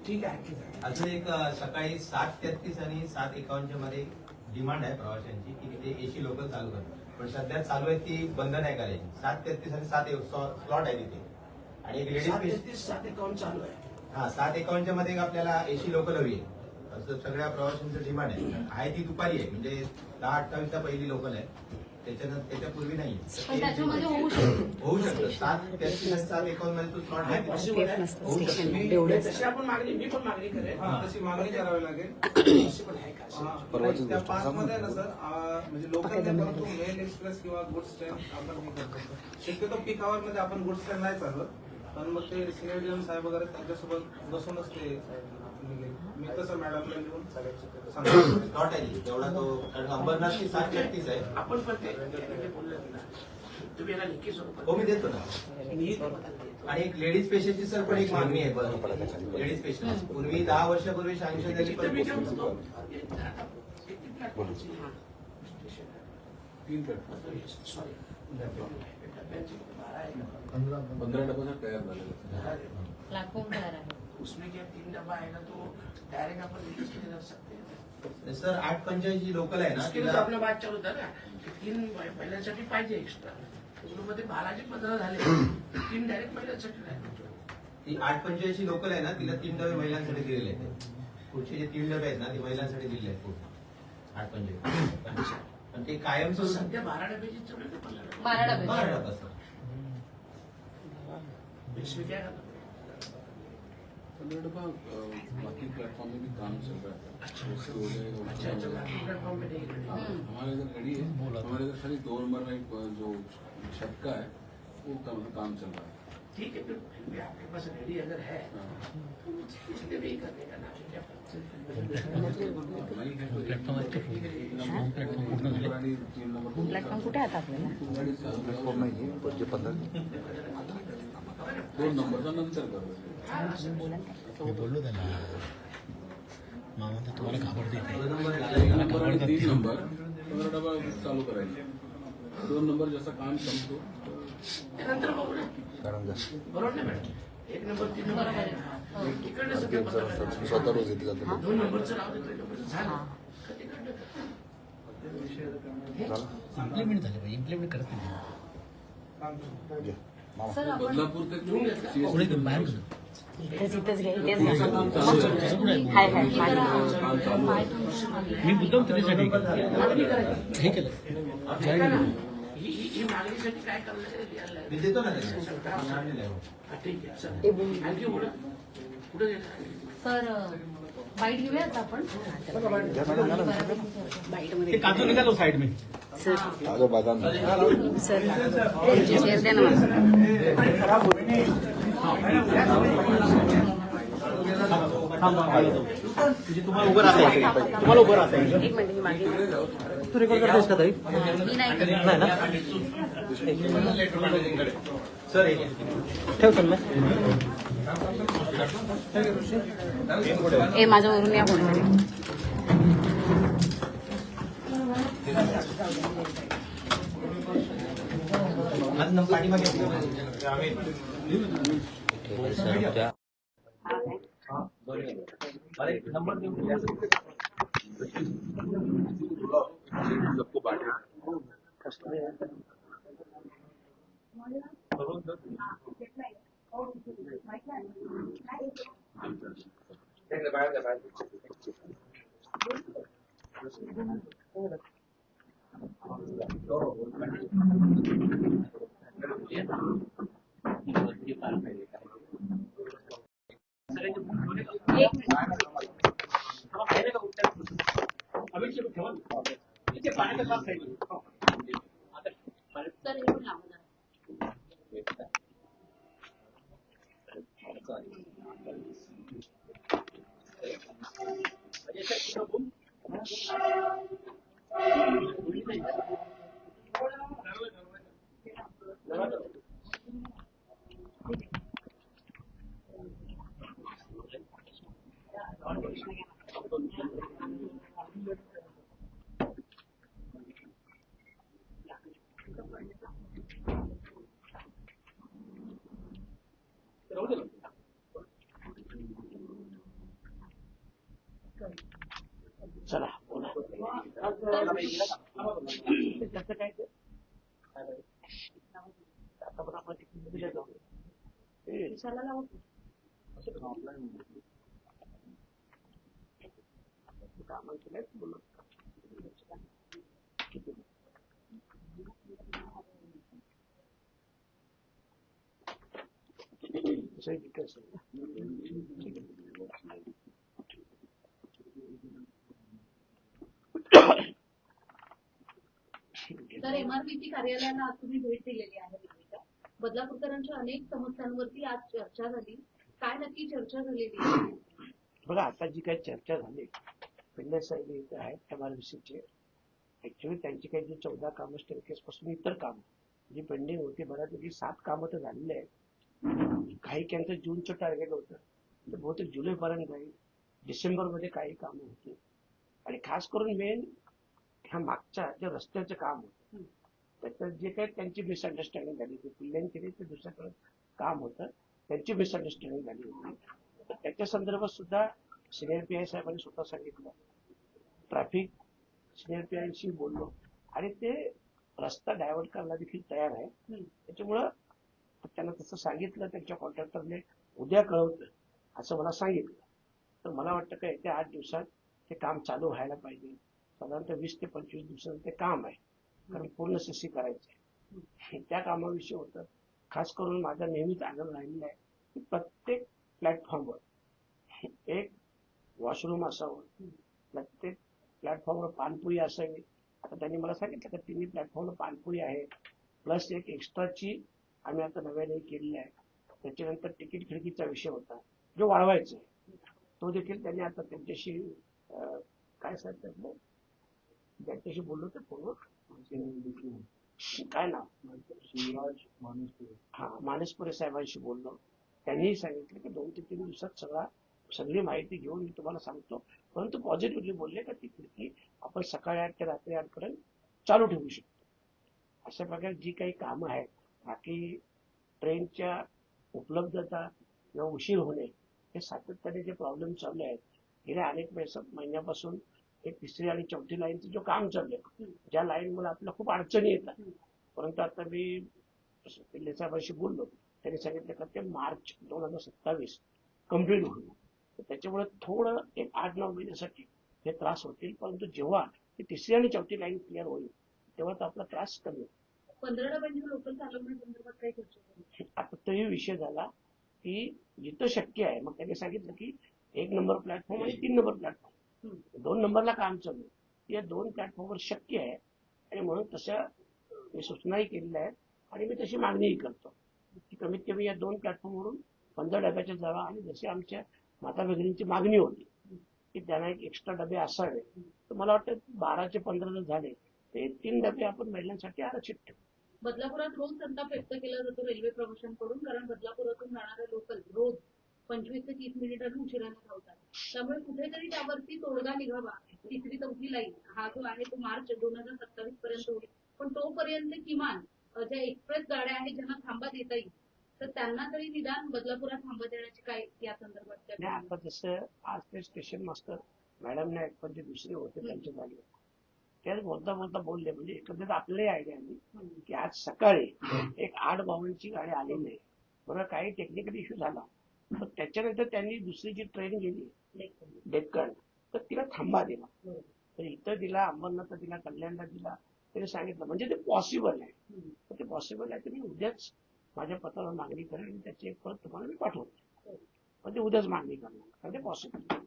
ठीक आहे. अजून एक सकाळी 7:33 आणि 7:51 मध्ये डिमांड आहे प्रवाशांची की तिथे एसी लोकल चालू करा, पण सध्या चालू आहे ती बंद नाही करायची. 7:33 आणि 7 स्लॉट आहे तिथे. आणि एक लेडीज 7:51 चालू आहे. हा 7:51 मध्ये आपल्याला एसी लोकल हवी आहे असं सगळ्या प्रवाशांचं डिमांड आहे. ती दुपारी आहे, म्हणजे 10:28 पहिली लोकल आहे, त्याच्यापूर्वी नाही होऊ शकतं. 7:33 आणि 7:51 मध्ये तो स्लॉट आहे. तशी आपण मागणी, मी पण मागणी करेन, तशी मागणी करावी लागेल. त्या 5 मध्ये ना सर, म्हणजे लोकल नाही, परंतु मेल एक्सप्रेस किंवा गुड्स ट्रेन आपण हे करतो. शक्यतो पीक आवर मध्ये आपण गुड्स ट्रेन नाही चालवत, पण मग ते सिनियर साहेब वगैरे त्यांच्यासोबत बसूनच ते मी तसं मॅडमला लिहून स्लॉट आहे तेवढा तो, कारण अंबरनाथची 7:33 आहे. आपण पण ते बोलले ना, तुम्ही याला लिखी स्वरूपात हो मी देतो ना. आणि एक लेडीज पेशंटची सर पण एक मागणी आहे. लेडीज पेशंट पूर्वी 10 वर्षापूर्वी सँक्शन झाली, पण 15 डब्बा तयार झालेला. लाखों में आ रहा है उसमें क्या 3 डब्बा आएगा तो डायरेक्ट अपन रिलीज के रख सकते हैं सर. 8:45 जी लोकल आहे ना, तिला आपलं बात चालू होता ना की 3 महिन्यांसाठी पाहिजे एक्स्ट्रा. त्याच्यामध्ये 12चे 15 झाले, 3 डायरेक्ट महिन्यांसाठी राहिले. ती 8:45 ची लोकल आहे ना, तिला 3 डबे महिलांसाठी दिलेले आहेत. पुढचे जे 3 डबे आहेत ना, ते महिलांसाठी दिलेले आहेत. 8:45 पण ते कायम सध्या 12 डब्याची 12 डबे. 12 डबा सर. इसमें क्या करना? 15 डब्बा बाकी प्लेटफॉर्म में भी काम चल रहा है. अच्छा, प्लेटफॉर्म में नहीं रेडी. हमारे इधर रेडी है. हमारे इधर खाली 2 नंबर में जो छटका है वो काम चल रहा है. ठीक है, फिर भी आपके पास रेडी अगर है तो इसलिए भी करने का ना. प्लॅटफॉर्म कुठे आता आपल्याला? प्लॅटफॉर्म नाही आहे, 2 नंबरचा नंतर करू. मी बोललो त्याला, मामा तर तुम्हाला घाबरते. 3 नंबर 15 डबा चालू करायचे. 2 नंबर जसं काम संपतो त्यानंतर बघू ना. बरोबर नाही मॅडम? 1 नंबर 3 नंबर आहे. तिकडनं सगळं स्वतः रोज येते का? 2 नंबरचं राहू दे, 3 नंबरचं झालं. तिकडनं इम्प्लिमेंट झाले पाहिजे, इम्प्लिमेंट करत नाही. सर आपण बदलापूर ते पुढे घेऊन बाहेर गेलो. मी मुद्दाम त्याच्यासाठी हे केलं. ही मागणीसाठी काय करणार? मी देतो ना ठीक आहे, चल. आणखी कुठं सर बाईट घेऊया आता आपण. ते काजू निघालो साईड में. तुम्हाला उभं राहता येईल. तुम्हाला उभं राहता येईल. तू रेकॉर्ड करतोस का ताई? मी नाही नाही ना. सर ठेवतो ना. ए माझ्यावरून या कोणीतरी. पाठीमागे नंबर सबको बांटा. सर हे पण लावा. त्याचं काय ते आता पण आपण दिलं जाऊ दिशाला लावू. कामं केलं बोलत तर MRPC कार्यालयाला आज तुम्ही भेट दिलेली आहे दिल्लीच्या. बदलापूरकरांच्या अनेक समस्यांवरती आज चर्चा झाली. काय नक्की चर्चा झालेली आहे? बघा आता जी काही चर्चा झाली पिल्ले साहेब इथे आहेत MRPCचे. ऍक्च्युली त्यांची काही जी 14 कामं स्टेअरकेस पासून इतर काम जी पेंडिंग होती बऱ्यापैकी 7 कामं तर झालेली आहेत. काही त्यांचं जूनचं टार्गेट होतं तर बहुतेक जुलैपर्यंत जाईल. डिसेंबरमध्ये काही कामं होती आणि खास करून मेन ह्या मागच्या जे रस्त्याचं काम होतं त्याच्यात जे काही त्यांची मिसअंडरस्टँडिंग झाली होती पिल्ल्यांची ते दुसऱ्याकडे काम होतं त्यांची मिसअंडरस्टँडिंग झाली होती. तर त्याच्या संदर्भात सुद्धा सिनियर PI साहेबांनी स्वतः सांगितलं. ट्रॅफिक सिनियर PIशी बोललो आणि ते रस्ता डायव्हर्ट करायला देखील तयार आहे. त्याच्यामुळं त्यांना तसं सांगितलं त्यांच्या कॉन्ट्रॅक्टरने उद्या कळवतं असं मला सांगितलं. तर मला वाटतं का येत्या 8 दिवसात ते काम चालू व्हायला पाहिजे. साधारणतः 20 ते 25 दिवसांचं ते काम आहे कारण पूर्ण CC करायचं आहे. त्या कामाविषयी होतं. खास करून माझा नेहमीच आग्रह राहिलेला आहे की प्रत्येक प्लॅटफॉर्मवर एक वॉशरूम असावं, प्रत्येक प्लॅटफॉर्मवर पाणपुरी असावी. आता त्यांनी मला सांगितलं की 3 प्लॅटफॉर्मवर पाणपुरी आहे प्लस एक एक्स्ट्राची आम्ही आता नव्याने केलेली आहे. त्याच्यानंतर तिकीट खिडकीचा विषय होता जो वाढवायचा आहे तो देखील त्यांनी आता त्यांच्याशी काय सांगितलं ज्यांच्याशी बोललो ते पूर्ण काय नाव मानसपुरे साहेबांशी बोललो. त्यांनीही सांगितलं की 2 ते 3 दिवसात सगळी माहिती घेऊन मी तुम्हाला सांगतो. परंतु पॉझिटिव्हली बोलले का ती खिडकी आपण सकाळी 8 ते रात्री 8 पर्यंत चालू ठेवू शकतो. अशा प्रकारे जी काही कामं आहेत बाकी ट्रेनच्या उपलब्धता किंवा उशीर होणे हे सातत्याने जे प्रॉब्लेम चालले आहेत गेल्या अनेक महिन्यापासून एक 3री आणि 4थी लाईनचं जो काम चाललंय ज्या लाईनमुळे आपल्याला खूप अडचणी येतात. परंतु आता मी पिल्ले साहेबांशी बोललो त्यांनी सांगितलं का ते मार्च 2027 कम्प्लीट होईल. तर त्याच्यामुळे थोडं एक 8-9 महिन्यासाठी हे त्रास होतील. परंतु जेव्हा ती 3री आणि 4थी लाईन क्लिअर होईल तेव्हा तर आपला त्रास कमी होईल. 15 डब्यांची लोकल चालवण्यासंदर्भात काही चर्चा झाली? आता तोही विषय झाला की जिथं शक्य आहे मग त्यांनी सांगितलं की 1 नंबर प्लॅटफॉर्म आणि 3 नंबर प्लॅटफॉर्म 2 नंबरला काम चालू आहे. या 2 प्लॅटफॉर्मवर शक्य आहे आणि म्हणून तशा मी सूचनाही केलेल्या आहेत आणि मी तशी मागणीही करतो की कमीत कमी या 2 प्लॅटफॉर्मवरून 15 डब्याच्या जावा आणि जशी आमच्या माता भगिनींची मागणी होती की त्यांना एक एक्स्ट्रा डबे असावे तर मला वाटतं 12 ते 15 जर झाले ते 3 डबे आपण महिलांसाठी आरक्षित ठेवू. बदलापुरात रोज संताप व्यक्त केला जातो रेल्वे प्रवाशांकडून कारण बदलापुरातून जाणारे लोकल रोज 25 ते 30 मिनिटांनी उशिराने धावतात. त्यामुळे कुठेतरी त्यावरती तोडगा निघावा. 3री 4थी लाईन हा जो आहे तो मार्च 2027 पर्यंत होईल. पण तोपर्यंत किमान ज्या एक्सप्रेस गाड्या आहेत ज्यांना थांबा देता येईल तर त्यांना तरी निदान बदलापुरात थांबा देण्याची काय या संदर्भात आता जसं आज ते स्टेशन मास्टर मॅडम नाही पण जे दुसरे होते त्यांच्या जागेवर त्याच बोलता बोलले म्हणजे एकंदरीत आपल्यालाही आयडिया आली की आज सकाळी एक 852ची गाडी आलेली आहे. बरं काही टेक्निकल इश्यू झाला पण त्याच्यानंतर त्यांनी दुसरी जी ट्रेन गेली डेक्कन तर तिला थांबा दिला. तर इथं दिला अंबरनाथला दिला कल्याणला दिला त्यांनी सांगितलं म्हणजे ते पॉसिबल आहे. तर ते पॉसिबल आहे तर मी उद्याच माझ्या पत्रावर मागणी करेन आणि त्याची एक परत तुम्हाला मी पाठवतो. पण ते उद्याच मागणी करणार कारण ते पॉसिबल.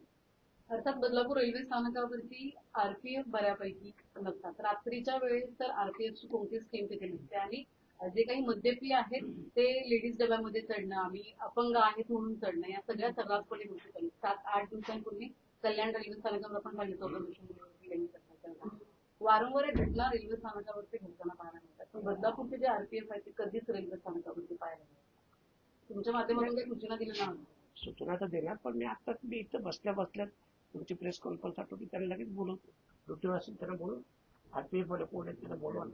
अर्थात बदलापूर रेल्वे स्थानकावरती RPF बऱ्यापैकी नसतात. रात्रीच्या वेळेस तर RPFची कोणतीच स्कीम तिथे नसते आणि जे काही मद्यपी आहेत ते लेडीज डब्यामध्ये चढणं आम्ही अपंग आहेत म्हणून चढणं या सगळ्या सर्रासपणे गोष्टी चालू. 7-8 दिवसांपूर्वी कल्याण रेल्वे स्थानकावर आपण पाहिलं होतं. वारंवार घटना रेल्वे स्थानकावरती घडताना पाहायला मिळतात. पण बदलापूरचे जे RPF आहेत ते कधीच रेल्वे स्थानकावरती पाहायला मिळतात. तुमच्या माध्यमातून काही सूचना दिल्या नाही? सूचना तर देणार पण मी आता मी इथं बसल्या तुमची प्रेस कॉन्फरन्स आठवली त्याला लगेच बोलवतो. ड्युटीवर असेल त्यांना बोलून RPF मध्ये कोण आहे त्यांना बोलवा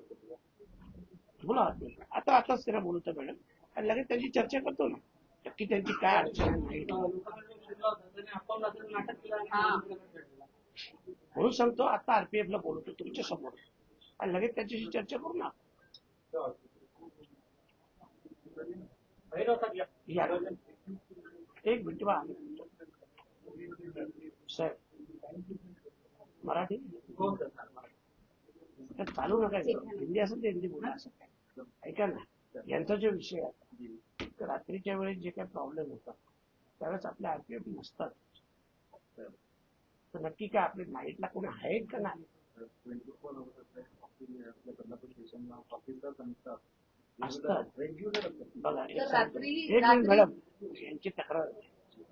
आताच त्यांना बोलवतो मॅडम आणि लगेच त्यांची चर्चा करतो ना नक्की त्यांची काय अडचण नाही. म्हणून सांगतो आता आरपीएफला बोलवतो तुमच्या समोर आणि लगेच त्याच्याशी चर्चा करू ना. या. एक मिनिट बा साहेब मराठी तर चालू नका हिंदी असेल तर हिंदी बोला असं काय. ऐका ना यांचा जो विषय आहे तर रात्रीच्या वेळेस जे काही प्रॉब्लेम होतात त्यावेळेस आपले आरपीएफ नसतात तर नक्की काय आपले नाईटला कोणी आहेत का नाही असतात बघा तर रात्री एक मिनिट मॅडम यांची तक्रार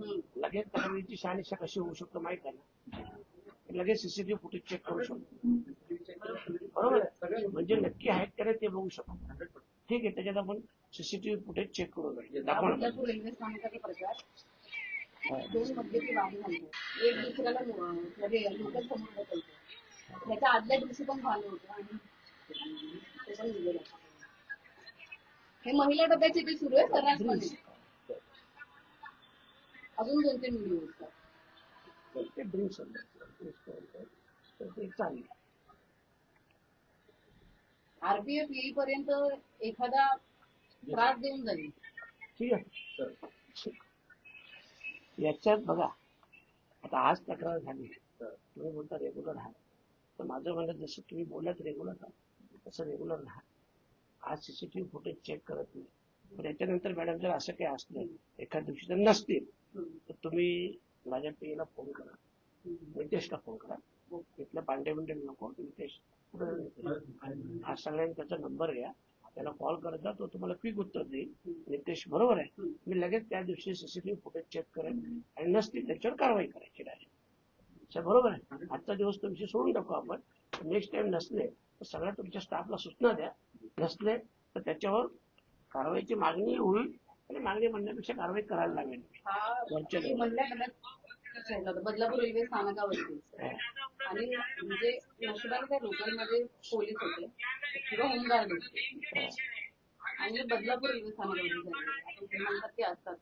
हम्म. लगेच तक्रारीची शहानिशा कशी होऊ शकतो माहित आहे ना लगेच सीसीटीव्ही फुटेज चेक करू शकतो बरोबर आहे म्हणजे नक्की आहेत का नाही ते बघू शकतो ठीक आहे त्याच्यात आपण सीसीटीव्ही फुटेज चेक करू दाखवा ना. बदलापूर रेल्वे स्थानकाचा प्रचार 2 मध्येची वाहन घालतो एक दुसऱ्याला लोकल समोर बसवतो त्याच्या आदल्या दिवशी पण झालं होतं आणि त्याचा लिहिलेलं आहे. हे महिला डब्याचे ते सुरू आहे सर्रासपणे अजून 2-3 व्हिडिओ असतात. ते ड्रिंक्स तर ते चालेल आरपीएफ येईपर्यंत एखादा त्रास देऊन जाईल. ठीक आहे याच्यात बघा आता आज तक्रार झाली तुम्ही बोलता रेग्युलर आहात तर माझं म्हणणं जसं तुम्ही बोलत रेग्युलर आहात तसं रेग्युलर राहा आज सीसीटीव्ही फुटेज चेक करत नाही पण याच्यानंतर मॅडम जर असं काही असलं एखाद दिवशी जर नसतील तर तुम्ही माझ्या पीएला फोन करा नितेशला फोन करा इथलं पांडे नको नितेश हा सगळ्यांनी त्याचा नंबर घ्या त्याला कॉल करत जा तो तुम्हाला क्विक उत्तर देईल नितेश बरोबर आहे मी लगेच त्या दिवशी सीसीटीव्ही फुटेज चेक करेन आणि नसतील त्याच्यावर कारवाई करायची डायरेक्ट बरोबर आहे आजचा दिवस तो विषय सोडून टाकू आपण नेक्स्ट टाइम नसले तर सगळ्या तुमच्या स्टाफला सूचना द्या नसले तर त्याच्यावर कारवाईची मागणी होईल आणि मागणी म्हणण्यापेक्षा कारवाई करायला लागेल वरच्या हा महिला डब्यात बदलापूर रेल्वे स्थानकावरती आणि म्हणजे नशिबाने त्या लोकलमध्ये पोलीस होते किंवा होमगार्ड होते आणि बदलापूर रेल्वे स्थानकावरती झाले आपण ते म्हणतात ते असतात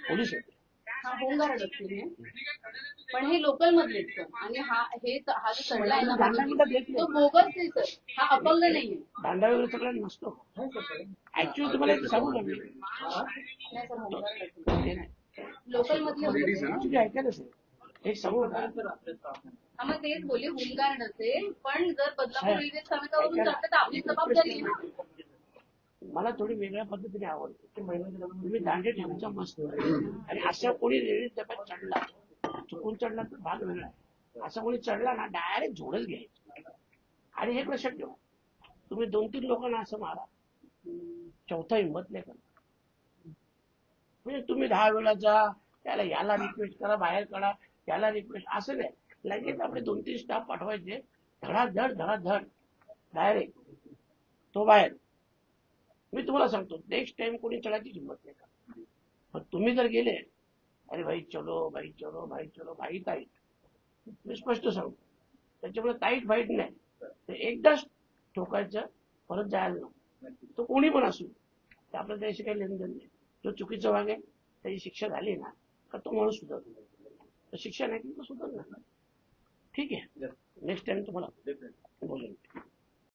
पोलीस होते हा होमगार्ड असतील हे पण हे लोकल मधलेच सर आणि हा जो चढला आहे ना तो बोगस नाही सर हा अपंग नाहीये दांडा वगैरे सगळ्यांना नसतो ऍक्च्युअली तुम्हाला एक सांगू का मी नाही सर होमगार्ड असतील ते लोकल मधले होते नाही ऐका ना सर एक सांगू का हा मग तेच बोलले होमगार्ड असेल पण जर बदलापूर रेल्वे स्थानकावरून जातं तर आपली जबाबदारी आहे ना. मला थोडी वेगळ्या पद्धतीने आवडते तुम्ही दांडे ठेवायचा मस्त आणि अशा कोणी रेल्वे डब्यात चढला चुकून चढला तर भाग वेगळा आहे असा कोणी चढला ना डायरेक्ट झोडच घ्यायचं आणि हे लक्षात ठेवा तुम्ही 2-3 लोकांना असं मारा चौथा हिंमत नाही करणार म्हणजे तुम्ही 10 वेळा जा त्याला याला रिक्वेस्ट करा बाहेर काढा त्याला रिक्वेस्ट असं नाही लगेच आपले 2-3 स्टाफ पाठवायचे धडाधड डायरेक्ट तो बाहेर मी तुम्हाला सांगतो नेक्स्ट टाइम कोणी चढायची हिंमत नाही करणार पण तुम्ही जर गेले अरे भाई चलो भाई ताईट मी स्पष्ट सांगतो त्याच्यामुळे ताईट फाईट नाही तर एकदाच ठोकायचं परत जायला नको तो कोणी पण असू तर आपल्या त्याशी काही लेनदेन नाही जो चुकीचं वागे त्याची शिक्षा झाली ना का तो माणूस सुधारतो तर शिक्षा नाही तर सुधारणार ठीक आहे नेक्स्ट टाइम तुम्हाला बोलेन